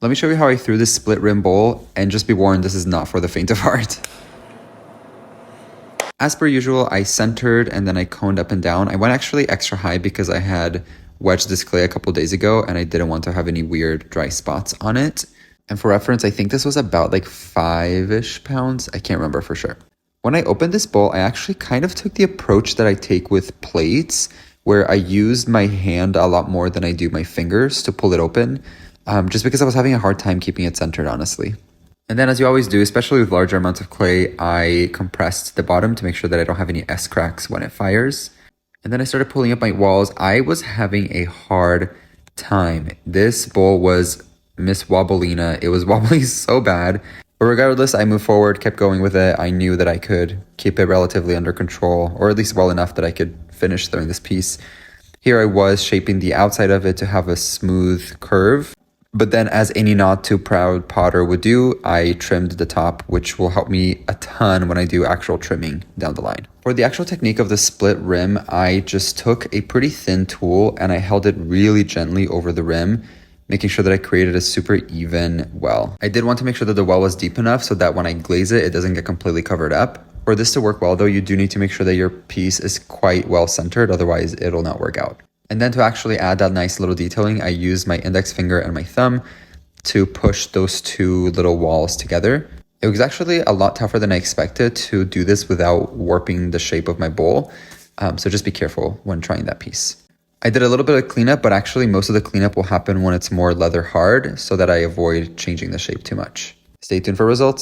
Let me show you how I threw this split rim bowl, and just be warned, this is not for the faint of heart. As per usual, I centered and then I coned up and down. I went actually extra high because I had wedged this clay a couple days ago and I didn't want to have any weird dry spots on it. And for reference, I think this was about like 5-ish pounds. I can't remember for sure. When I opened this bowl, I actually kind of took the approach that I take with plates, where I used my hand a lot more than I do my fingers to pull it open. Just because I was having a hard time keeping it centered, honestly. And then as you always do, especially with larger amounts of clay, I compressed the bottom to make sure that I don't have any S-cracks when it fires. And then I started pulling up my walls. I was having a hard time. This bowl was Miss Wobblina. It was wobbling so bad. But regardless, I moved forward, kept going with it. I knew that I could keep it relatively under control, or at least well enough that I could finish throwing this piece. Here I was shaping the outside of it to have a smooth curve. But then, as any not too proud potter would do, I trimmed the top, which will help me a ton when I do actual trimming down the line. For the actual technique of the split rim, I just took a pretty thin tool and I held it really gently over the rim, making sure that I created a super even well. I did want to make sure that the well was deep enough so that when I glaze it, it doesn't get completely covered up. For this to work well though, you do need to make sure that your piece is quite well centered, otherwise it'll not work out. And then to actually add that nice little detailing, I used my index finger and my thumb to push those two little walls together. It was actually a lot tougher than I expected to do this without warping the shape of my bowl. So just be careful when trying that piece. I did a little bit of cleanup, but actually most of the cleanup will happen when it's more leather hard so that I avoid changing the shape too much. Stay tuned for results.